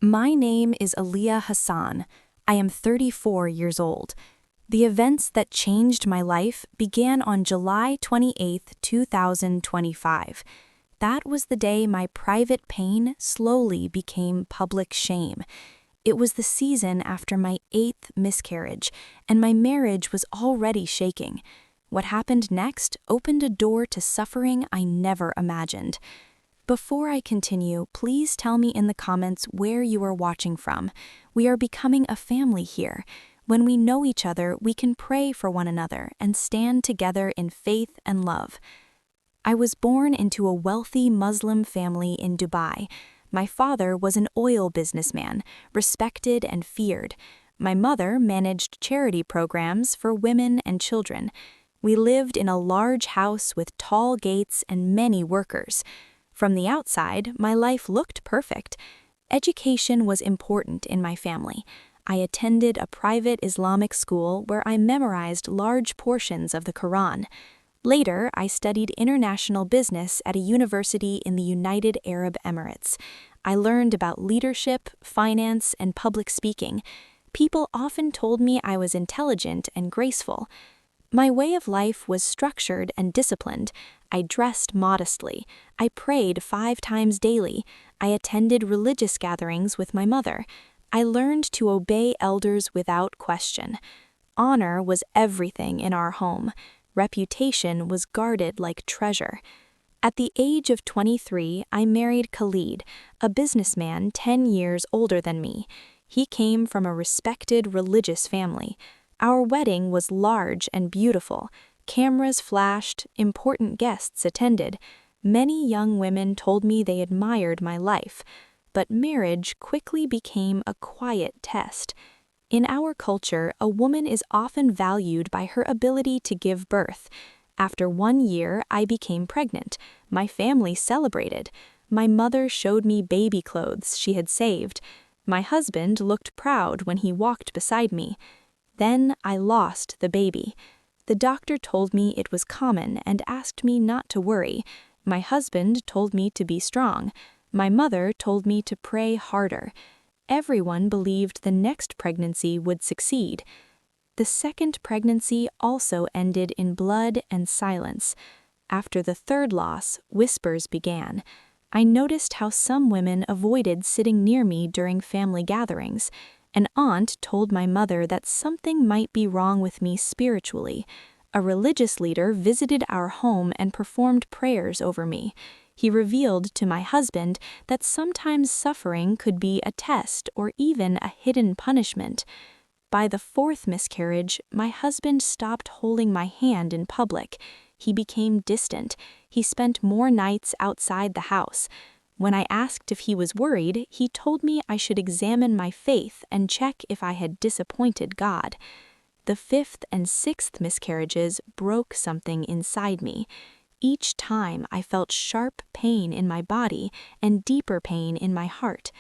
My name is Aliyah Hassan. I am 34 years old. The events that changed my life began on July 28, 2025. That was the day my private pain slowly became public shame. It was the season after my 8th miscarriage, and my marriage was already shaking. What happened next opened a door to suffering I never imagined. Before I continue, please tell me in the comments where you are watching from. We are becoming a family here. When we know each other, we can pray for one another and stand together in faith and love. I was born into a wealthy Muslim family in Dubai. My father was an oil businessman, respected and feared. My mother managed charity programs for women and children. We lived in a large house with tall gates and many workers. From the outside, my life looked perfect. Education was important in my family. I attended a private Islamic school where I memorized large portions of the Quran. Later, I studied international business at a university in the United Arab Emirates. I learned about leadership, finance, and public speaking. People often told me I was intelligent and graceful. My way of life was structured and disciplined. I dressed modestly. I prayed 5 times daily. I attended religious gatherings with my mother. I learned to obey elders without question. Honor was everything in our home. Reputation was guarded like treasure. At the age of 23, I married Khalid, a businessman 10 years older than me. He came from a respected religious family. Our wedding was large and beautiful. Cameras flashed, important guests attended. Many young women told me they admired my life. But marriage quickly became a quiet test. In our culture, a woman is often valued by her ability to give birth. After 1 year, I became pregnant. My family celebrated. My mother showed me baby clothes she had saved. My husband looked proud when he walked beside me. Then I lost the baby. The doctor told me it was common and asked me not to worry. My husband told me to be strong. My mother told me to pray harder. Everyone believed the next pregnancy would succeed. The second pregnancy also ended in blood and silence. After the third loss, whispers began. I noticed how some women avoided sitting near me during family gatherings. An aunt told my mother that something might be wrong with me spiritually. A religious leader visited our home and performed prayers over me. He revealed to my husband that sometimes suffering could be a test or even a hidden punishment. By the 4th miscarriage, my husband stopped holding my hand in public. He became distant. He spent more nights outside the house. When I asked if he was worried, he told me I should examine my faith and check if I had disappointed God. The 5th and 6th miscarriages broke something inside me. Each time I felt sharp pain in my body and deeper pain in my heart.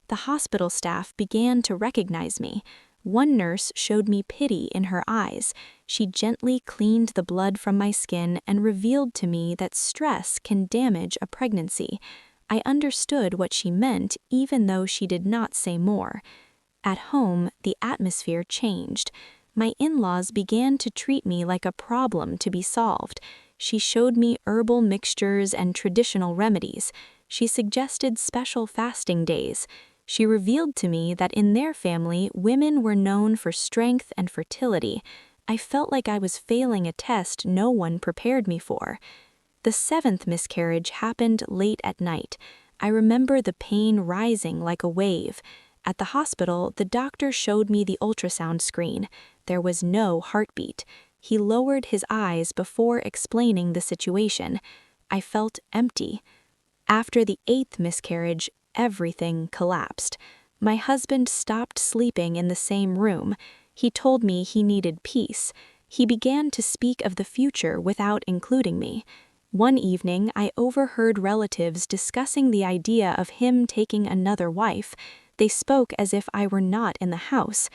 The hospital staff began to recognize me. One nurse showed me pity in her eyes. She gently cleaned the blood from my skin and revealed to me that stress can damage a pregnancy. I understood what she meant even though she did not say more. At home, the atmosphere changed. My in-laws began to treat me like a problem to be solved. She showed me herbal mixtures and traditional remedies. She suggested special fasting days. She revealed to me that in their family, women were known for strength and fertility. I felt like I was failing a test no one prepared me for. The 7th miscarriage happened late at night. I remember the pain rising like a wave. At the hospital, the doctor showed me the ultrasound screen. There was no heartbeat. He lowered his eyes before explaining the situation. I felt empty. After the 8th miscarriage, everything collapsed. My husband stopped sleeping in the same room. He told me he needed peace. He began to speak of the future without including me. One evening, I overheard relatives discussing the idea of him taking another wife. They spoke as if I were not in the house.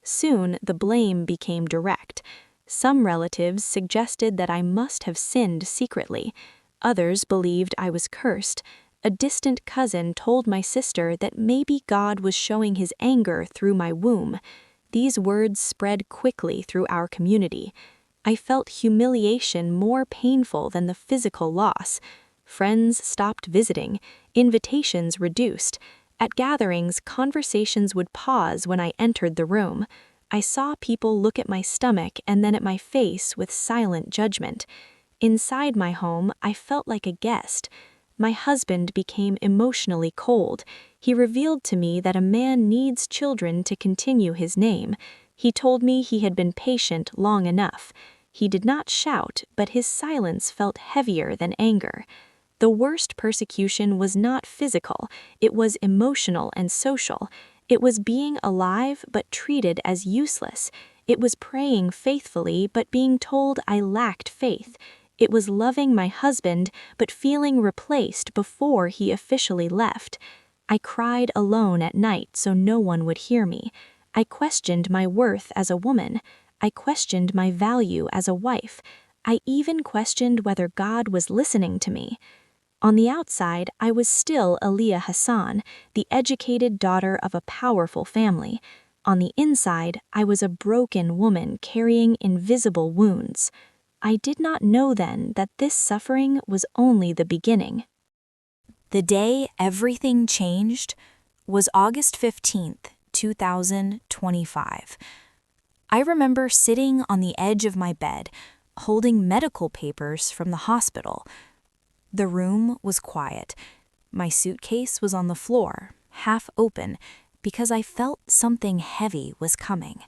Soon, the blame became direct. Some relatives suggested that I must have sinned secretly. Others believed I was cursed. a distant cousin told my sister that maybe God was showing his anger through my womb. These words spread quickly through our community. I felt humiliation more painful than the physical loss. Friends stopped visiting, invitations reduced. At gatherings, conversations would pause when I entered the room. I saw people look at my stomach and then at my face with silent judgment. Inside my home, I felt like a guest. My husband became emotionally cold. He revealed to me that a man needs children to continue his name. He told me he had been patient long enough. He did not shout, but his silence felt heavier than anger. The worst persecution was not physical, it was emotional and social. It was being alive but treated as useless. It was praying faithfully but being told I lacked faith. It was loving my husband but feeling replaced before he officially left. I cried alone at night so no one would hear me. I questioned my worth as a woman. I questioned my value as a wife. I even questioned whether God was listening to me. On the outside, I was still Aliyah Hassan, the educated daughter of a powerful family. On the inside, I was a broken woman carrying invisible wounds. I did not know then that this suffering was only the beginning. The day everything changed was August 15th, 2025. I remember sitting on the edge of my bed, holding medical papers from the hospital. The room was quiet. My suitcase was on the floor, half open, because I felt something heavy was coming.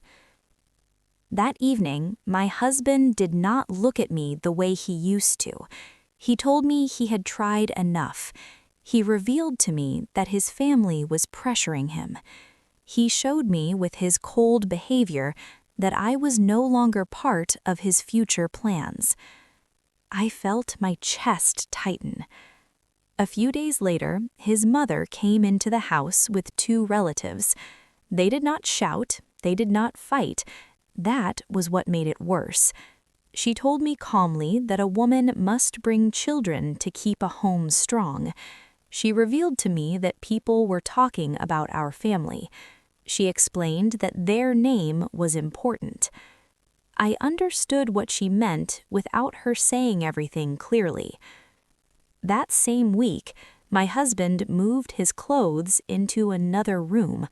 That evening, my husband did not look at me the way he used to. He told me he had tried enough. He revealed to me that his family was pressuring him. He showed me with his cold behavior that I was no longer part of his future plans. I felt my chest tighten. A few days later, his mother came into the house with two relatives. They did not shout, they did not fight. That was what made it worse. She told me calmly that a woman must bring children to keep a home strong. She revealed to me that people were talking about our family. She explained that their name was important. I understood what she meant without her saying everything clearly. That same week, my husband moved his clothes into another room.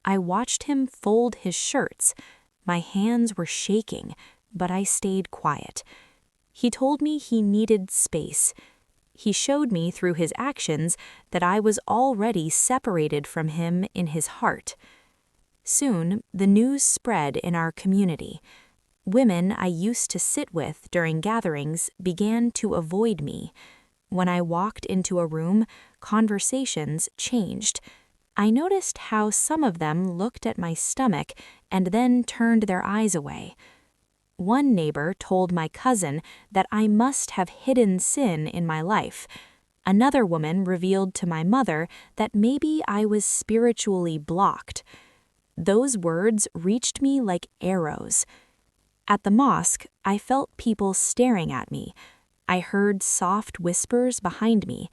I watched him fold his shirts. My hands were shaking, but I stayed quiet. He told me he needed space. He showed me through his actions that I was already separated from him in his heart. Soon, the news spread in our community. Women I used to sit with during gatherings began to avoid me. When I walked into a room, conversations changed. I noticed how some of them looked at my stomach and then turned their eyes away. One neighbor told my cousin that I must have hidden sin in my life. Another woman revealed to my mother that maybe I was spiritually blocked. Those words reached me like arrows. At the mosque, I felt people staring at me. I heard soft whispers behind me.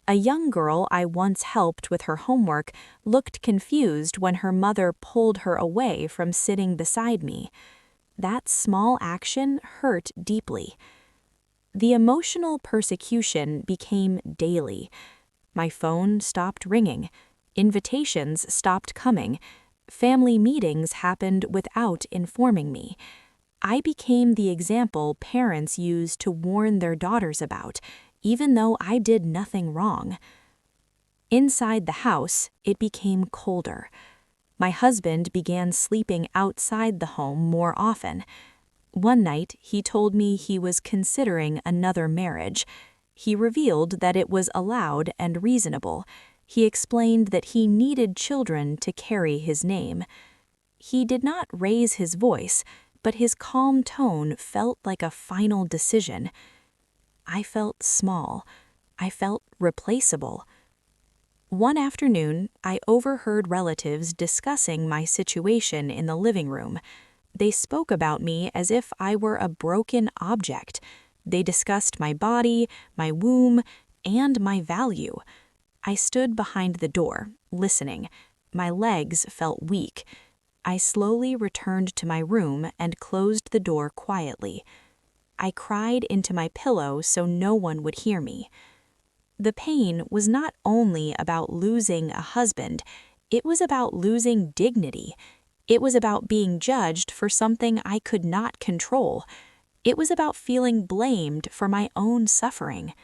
A young girl I once helped with her homework looked confused when her mother pulled her away from sitting beside me. That small action hurt deeply. The emotional persecution became daily. My phone stopped ringing. Invitations stopped coming. Family meetings happened without informing me. I became the example parents use to warn their daughters about, even though I did nothing wrong. Inside the house, it became colder. My husband began sleeping outside the home more often. One night, he told me he was considering another marriage. He revealed that it was allowed and reasonable. He explained that he needed children to carry his name. He did not raise his voice, but his calm tone felt like a final decision. I felt small. I felt replaceable. One afternoon, I overheard relatives discussing my situation in the living room. They spoke about me as if I were a broken object. They discussed my body, my womb, and my value. I stood behind the door, listening. My legs felt weak. I slowly returned to my room and closed the door quietly. I cried into my pillow so no one would hear me. The pain was not only about losing a husband, it was about losing dignity. It was about being judged for something I could not control. It was about feeling blamed for my own suffering.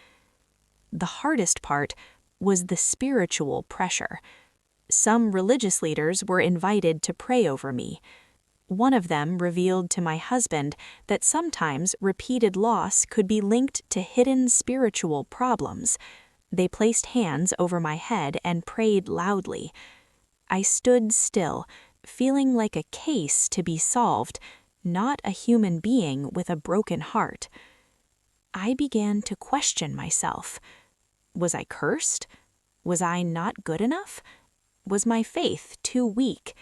The hardest part was the spiritual pressure. Some religious leaders were invited to pray over me. One of them revealed to my husband that sometimes repeated loss could be linked to hidden spiritual problems. They placed hands over my head and prayed loudly. I stood still, feeling like a case to be solved, not a human being with a broken heart. I began to question myself. Was I cursed? Was I not good enough? Was my faith too weak?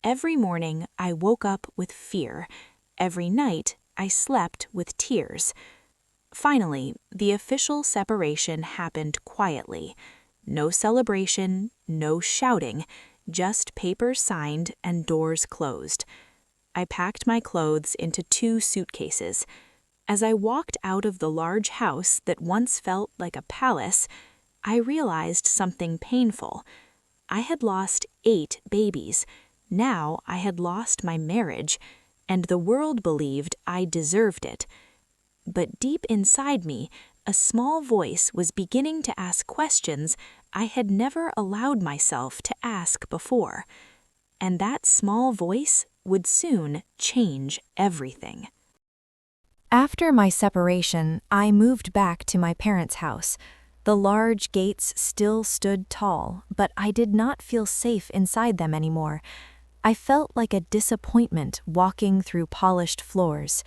Every morning I woke up with fear. Every night I slept with tears. Finally, the official separation happened quietly. No celebration, no shouting, just papers signed and doors closed. I packed my clothes into 2 suitcases. As I walked out of the large house that once felt like a palace, I realized something painful. I had lost 8 babies. Now I had lost my marriage, and the world believed I deserved it. But deep inside me, a small voice was beginning to ask questions I had never allowed myself to ask before. And that small voice would soon change everything. After my separation, I moved back to my parents' house. The large gates still stood tall, but I did not feel safe inside them anymore. I felt like a disappointment walking through polished floors.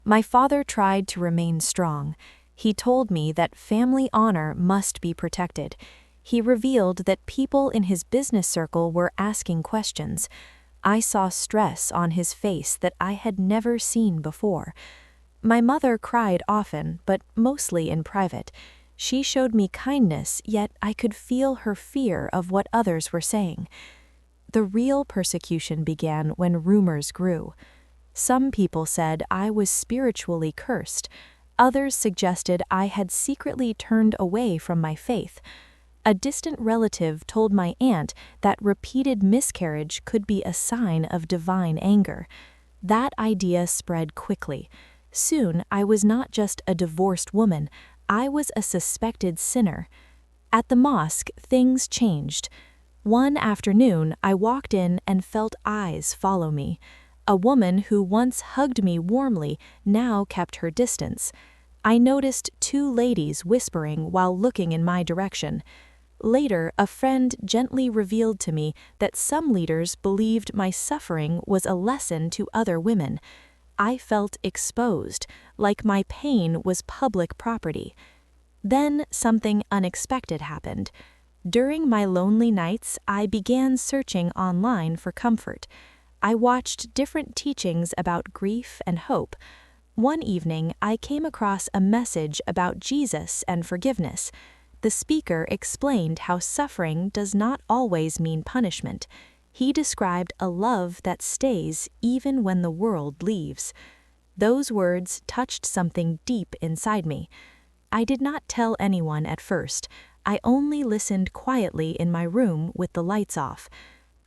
My father tried to remain strong. He told me that family honor must be protected. He revealed that people in his business circle were asking questions. I saw stress on his face that I had never seen before. My mother cried often, but mostly in private. She showed me kindness, yet I could feel her fear of what others were saying. The real persecution began when rumors grew. Some people said I was spiritually cursed. Others suggested I had secretly turned away from my faith. A distant relative told my aunt that repeated miscarriage could be a sign of divine anger. That idea spread quickly. Soon, I was not just a divorced woman, I was a suspected sinner. At the mosque, things changed. One afternoon, I walked in and felt eyes follow me. A woman who once hugged me warmly now kept her distance. I noticed 2 ladies whispering while looking in my direction. Later, a friend gently revealed to me that some leaders believed my suffering was a lesson to other women. I felt exposed, like my pain was public property. Then something unexpected happened. During my lonely nights, I began searching online for comfort. I watched different teachings about grief and hope. One evening, I came across a message about Jesus and forgiveness. The speaker explained how suffering does not always mean punishment. He described a love that stays even when the world leaves. Those words touched something deep inside me. I did not tell anyone at first. I only listened quietly in my room with the lights off.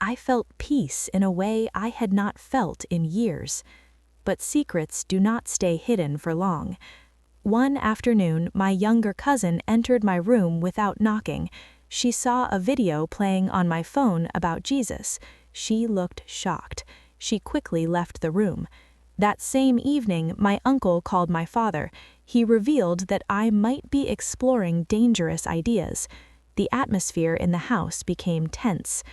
I felt peace in a way I had not felt in years. But secrets do not stay hidden for long. One afternoon, my younger cousin entered my room without knocking. She saw a video playing on my phone about Jesus. She looked shocked. She quickly left the room. That same evening, my uncle called my father. He revealed that I might be exploring dangerous ideas. The atmosphere in the house became tense.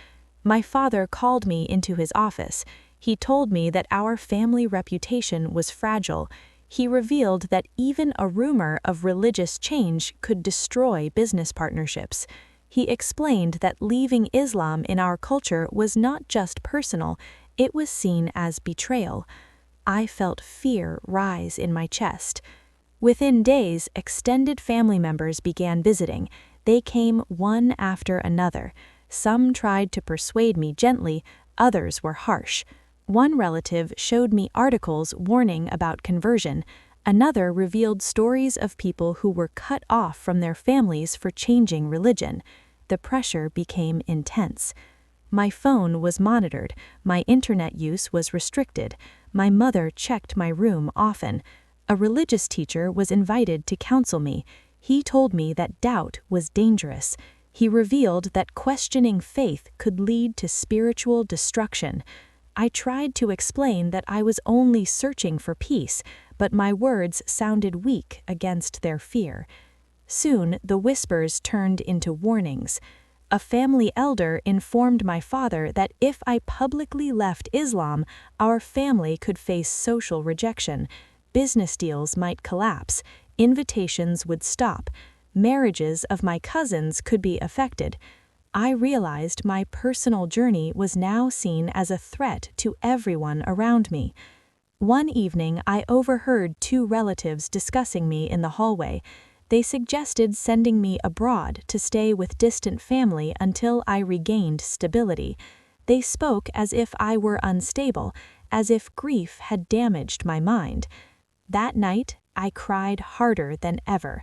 My father called me into his office. He told me that our family reputation was fragile. He revealed that even a rumor of religious change could destroy business partnerships. He explained that leaving Islam in our culture was not just personal, it was seen as betrayal. I felt fear rise in my chest. Within days, extended family members began visiting. They came one after another. Some tried to persuade me gently, others were harsh. One relative showed me articles warning about conversion. Another revealed stories of people who were cut off from their families for changing religion. The pressure became intense. My phone was monitored, my internet use was restricted, my mother checked my room often. A religious teacher was invited to counsel me. He told me that doubt was dangerous. He revealed that questioning faith could lead to spiritual destruction. I tried to explain that I was only searching for peace, but my words sounded weak against their fear. Soon, the whispers turned into warnings. A family elder informed my father that if I publicly left Islam, our family could face social rejection. Business deals might collapse, invitations would stop, marriages of my cousins could be affected. I realized my personal journey was now seen as a threat to everyone around me. One evening, I overheard two relatives discussing me in the hallway. They suggested sending me abroad to stay with distant family until I regained stability. They spoke as if I were unstable, as if grief had damaged my mind. That night, I cried harder than ever.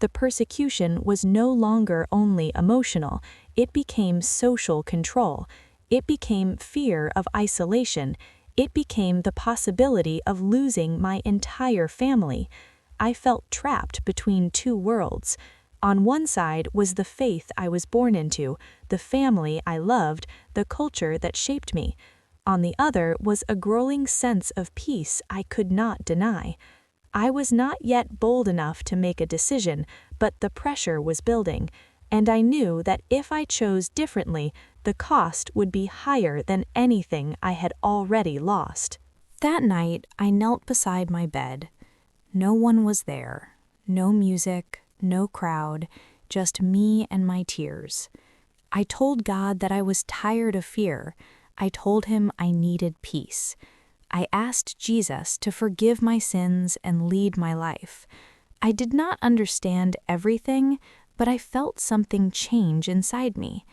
The persecution was no longer only emotional, it became social control. It became fear of isolation. It became the possibility of losing my entire family. I felt trapped between two worlds. On one side was the faith I was born into, the family I loved, the culture that shaped me. On the other was a growing sense of peace I could not deny. I was not yet bold enough to make a decision, but the pressure was building, and I knew that if I chose differently, the cost would be higher than anything I had already lost. That night, I knelt beside my bed. No one was there. No music, no crowd, just me and my tears. I told God that I was tired of fear. I told him I needed peace. I asked Jesus to forgive my sins and lead my life. I did not understand everything, but I felt something change inside me.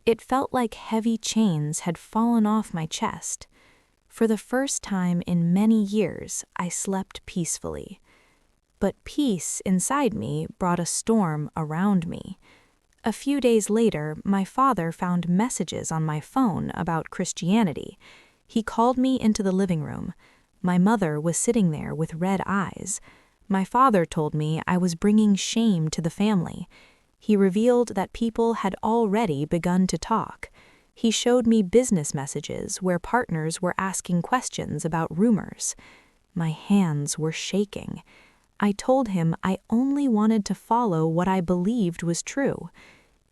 It felt like heavy chains had fallen off my chest. For the first time in many years, I slept peacefully. But peace inside me brought a storm around me. A few days later, my father found messages on my phone about Christianity. He called me into the living room. My mother was sitting there with red eyes. My father told me I was bringing shame to the family. He revealed that people had already begun to talk. He showed me business messages where partners were asking questions about rumors. My hands were shaking. I told him I only wanted to follow what I believed was true.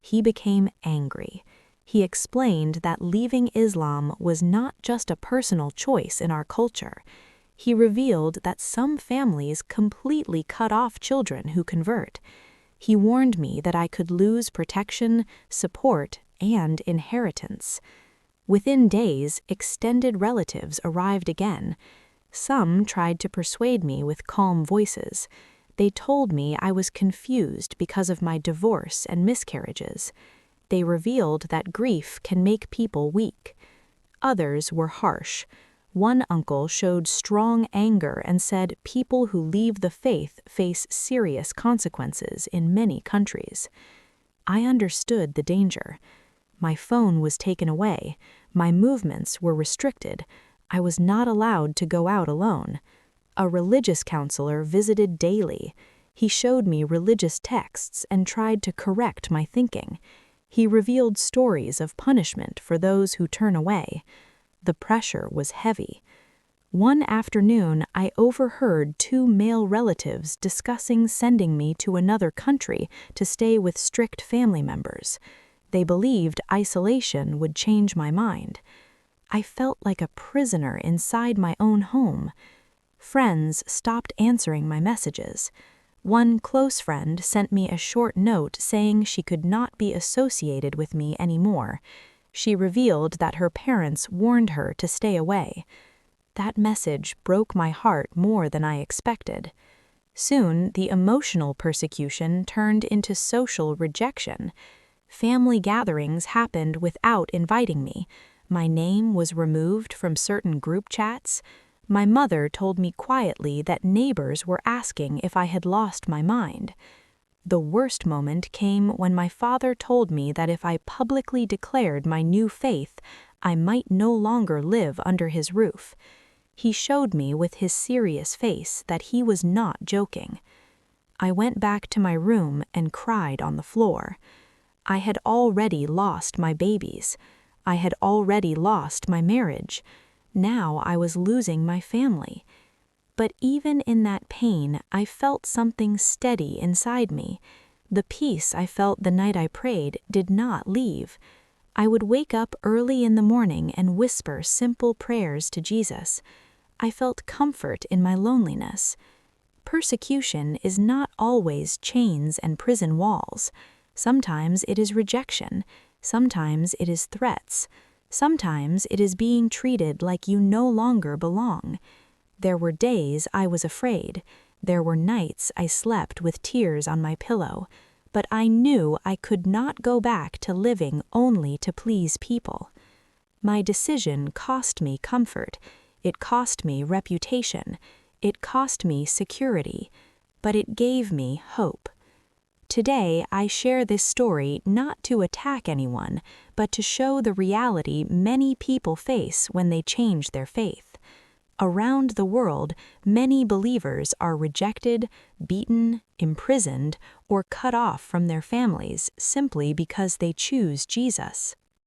He became angry. He explained that leaving Islam was not just a personal choice in our culture. He revealed that some families completely cut off children who convert. He warned me that I could lose protection, support, and inheritance. Within days, extended relatives arrived again. Some tried to persuade me with calm voices. They told me I was confused because of my divorce and miscarriages. They revealed that grief can make people weak. Others were harsh. One uncle showed strong anger and said people who leave the faith face serious consequences in many countries. I understood the danger. My phone was taken away. My movements were restricted. I was not allowed to go out alone. A religious counselor visited daily. He showed me religious texts and tried to correct my thinking. He revealed stories of punishment for those who turn away. The pressure was heavy. One afternoon, I overheard two male relatives discussing sending me to another country to stay with strict family members. They believed isolation would change my mind. I felt like a prisoner inside my own home. Friends stopped answering my messages. One close friend sent me a short note saying she could not be associated with me anymore. She revealed that her parents warned her to stay away. That message broke my heart more than I expected. Soon, the emotional persecution turned into social rejection. Family gatherings happened without inviting me. My name was removed from certain group chats. My mother told me quietly that neighbors were asking if I had lost my mind. The worst moment came when my father told me that if I publicly declared my new faith, I might no longer live under his roof. He showed me with his serious face that he was not joking. I went back to my room and cried on the floor. I had already lost my babies. I had already lost my marriage. Now I was losing my family. But even in that pain, I felt something steady inside me. The peace I felt the night I prayed did not leave. I would wake up early in the morning and whisper simple prayers to Jesus. I felt comfort in my loneliness. Persecution is not always chains and prison walls. Sometimes it is rejection. Sometimes it is threats. Sometimes it is being treated like you no longer belong. There were days I was afraid. There were nights I slept with tears on my pillow. But I knew I could not go back to living only to please people. My decision cost me comfort. It cost me reputation. It cost me security. But it gave me hope. Today, I share this story not to attack anyone, but to show the reality many people face when they change their faith. Around the world, many believers are rejected, beaten, imprisoned, or cut off from their families simply because they choose Jesus.